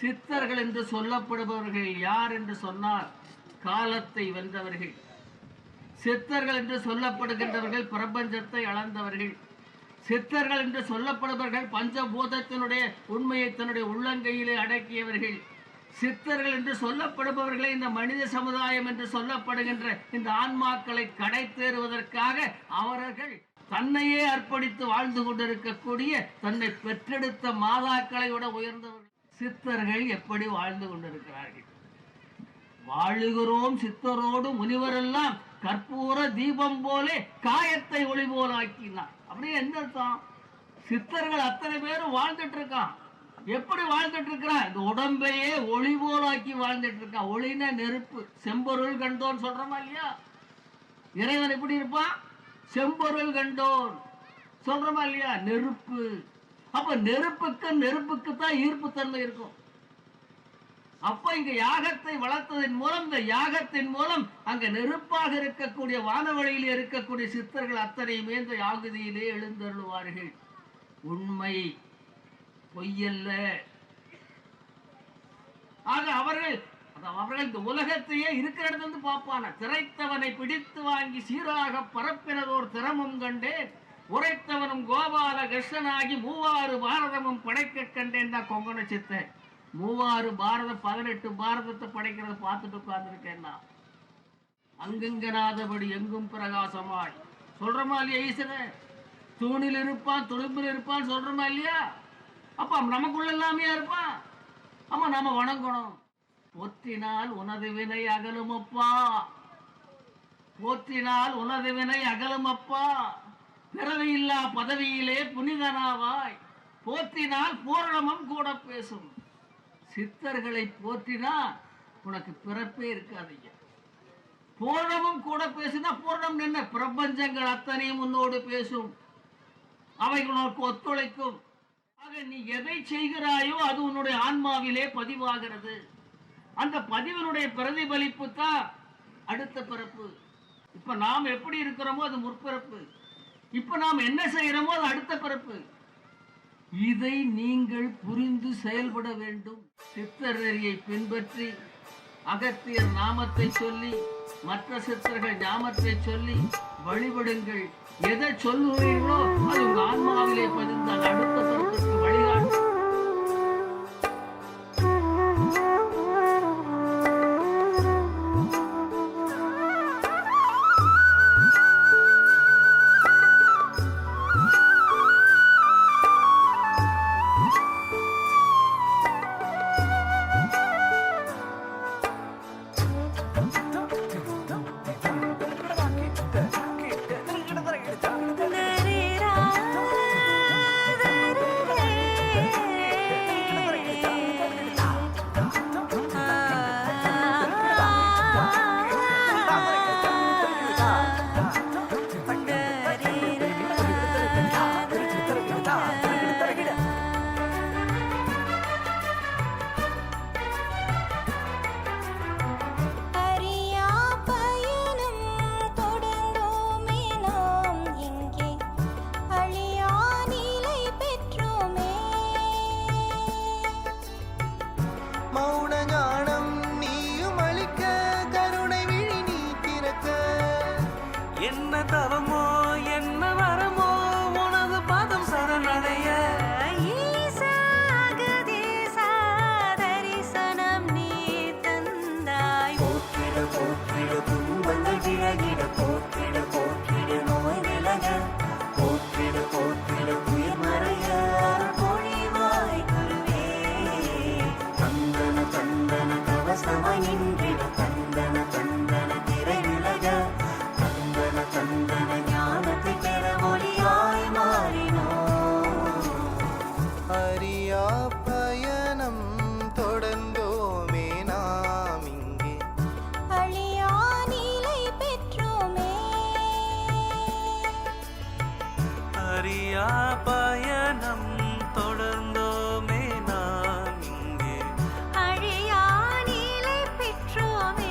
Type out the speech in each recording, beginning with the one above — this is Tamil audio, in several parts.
சித்தர்கள் என்று சொல்லப்படுபவர்கள் யார் என்று சொன்னால் காலத்தை வென்றவர்கள். சித்தர்கள் என்று சொல்லப்படுகின்றவர்கள் பிரபஞ்சத்தை அளந்தவர்கள். சித்தர்கள் என்று சொல்லப்படுபவர்கள் பஞ்சபூதத்தினுடைய உண்மையை தன்னுடைய உள்ளங்கையிலே அடக்கியவர்கள். சித்தர்கள் என்று சொல்லப்படுபவர்களை இந்த மனித சமுதாயம் என்று சொல்லப்படுகின்ற இந்த ஆன்மாக்களை கடை தேறுவதற்காக அவர்கள் தன்னையே அர்ப்பணித்து வாழ்ந்து கொண்டிருக்கக்கூடிய தன்னை பெற்றெடுத்த மாதாக்களை விட உயர்ந்தவர்கள் சித்தர்கள் எப்படி வாழ்ந்து கொண்டிருக்கிறார்கள். வாழுகிறோம் சித்தரோடு முனிவரெல்லாம் கற்பூர தீபம் போலே காயத்தை ஒளி போல ஆக்கினார். அப்படியே எந்த அர்த்தம்? சித்தர்கள் அத்தனை பேரும் வாழ்ந்துட்டு இருக்கான். எப்படி வாழ்ந்துட்டு இருக்கிறான்? இந்த உடம்பையே ஒளி போலாக்கி வாழ்ந்துட்டு இருக்கான். ஒளினா நெருப்பு. செம்பொருள் கண்டோன் சொல்றோமா இல்லையா? இறைவன் எப்படி இருப்பான்? செம்பொருள் கண்டோன் சொல்றோமா இல்லையா? நெருப்பு. அப்ப நெருப்புக்கு தான் ஈர்ப்புத்தன்மை இருக்கும். அப்ப இங்க யாகத்தை வளர்த்ததன் மூலம், இந்த யாகத்தின் மூலம் அங்க நெருப்பாக இருக்கக்கூடிய வானவழியில் இருக்கக்கூடிய சித்தர்கள் அத்தனையுமே இந்த யாகுதியிலே எழுந்தருள்வார்கள். உண்மை, பொய்யல்ல. ஆக அவர்கள் இந்த உலகத்தையே இருக்கிற இடத்துல இருந்து பார்ப்பான. திரைத்தவனை பிடித்து வாங்கி சீராக பரப்பினதோர் திறமும் கண்டேன், உரைத்தவனும் கோபால கிருஷ்ணனாகி 3000 பாரதமும் படைக்க கண்டேன் தான் கொங்கண சித்த. 3000 பாரதம் 18 பாரதத்தை படைக்கிறத பார்த்துட்டு உட்கார்ந்துருக்கேன்னா அங்குங்கனாதபடி எங்கும் பிரகாசமாய் சொல்றமா இல்லையா? ஈஸ்வரன் தூணில் இருப்பான், துடும்பில் இருப்பான் சொல்றமா இல்லையா? அப்ப நமக்குள்ள எல்லாமே இருப்பான். ஆமா, நாம வணங்கணும். போற்றினால் உனது வினை அகலுமப்பா, போற்றினால் உனது வினை அகலுமப்பா, பிறவியில்லா பதவியிலே புனிதனாவாய், போற்றினால் பூரணமும் கூட பேசும். சித்தர்களை போற்றினா உனக்கு பிறப்பே இருக்காதீங்க. பூரணமும் கூட பேசுனா, பூரணம் என்ன? பிரபஞ்சங்கள் அத்தனையும் உன்னோடு பேசும், அவைகள் உனக்கு ஒத்துழைக்கும். ஆக நீ எதை செய்கிறாயோ அது உன்னுடைய ஆன்மாவிலே பதிவாகிறது. அந்த பதிவினுடைய பிரதிபலிப்பு தான் அடுத்த பிறப்பு. இப்ப நாம் எப்படி இருக்கிறோமோ அது முற்பிறப்பு. இப்ப நாம் என்ன செய்யறோமோ அது அடுத்த பிறப்பு. இதை நீங்கள் புரிந்து செயல்பட வேண்டும். சித்தரையை பின்பற்றி அகத்தியர் நாமத்தை சொல்லி, மற்ற சித்தர்கள் நாமத்தை சொல்லி வழிபடுங்கள். எதை சொல்லுகிறீர்களோ அது உங்க ஆன்மாவிலே பதிந்தால் அடுத்த பிறப்புக்கு வழிகாட்டும். என்ன தவமோ என்ன வரமோ உனது பாதம் சரணடைய தரிசனம் நீ தந்தாய். போற்றிட போற்றிட துன்பங்கள் விலகிட, போற்றிட போற்றிட நோய் விலக, போற்றிட போற்றிட உயிர் மறைய பொழிவாய் குருவே. தந்தன தந்தன கவசமாய் நின்றிட, தந்தன தந்தன திரை விலக, தந்தன ஞானத்தை பெற ஒளியாய் மாறினோ. அறியா பயணம் தொடர்ந்தோமே நாம் இங்கே, அழியா நிலை பெற்றோமே. அறியா பயணம் தொடர்ந்தோமே நாம் இங்கே, அழியா நிலை பெற்றோமே.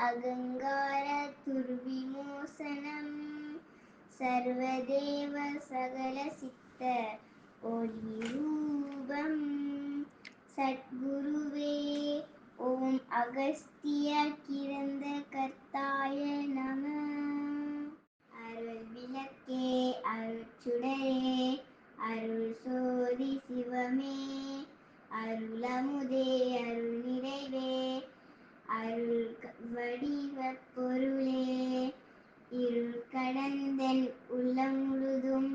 अगङ्गार दुर्विमोचनं सर्वदेव सकलसिद्ध ओलिरूपं सद्गुरुवे ॐ अगस्त्य किरन्दकर्ताय नमः அருள் விளக்கே அருட்சுடரே அருள் சோதி சிவமே அருளமுதே அருள் நிறைவே அருள் வடிவ பொருளே இருள் கடந்தன் உள்ளம் முழுதும்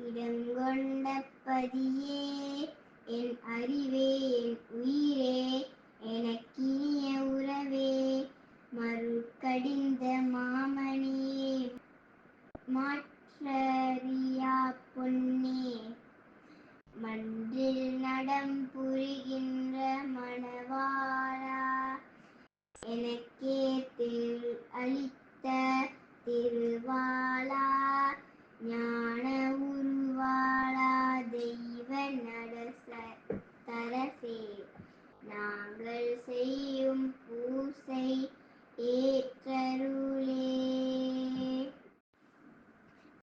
இடங்கொண்ட பதியே என் அறிவே என் உயிரே எனக்கினிய உறவே மருட்கடிந்த மாமணியே மாற்றறியா பொன்னே மன்றில் நடம் புரிகின்ற மணவாளா எனக்கே தேள் அளித்த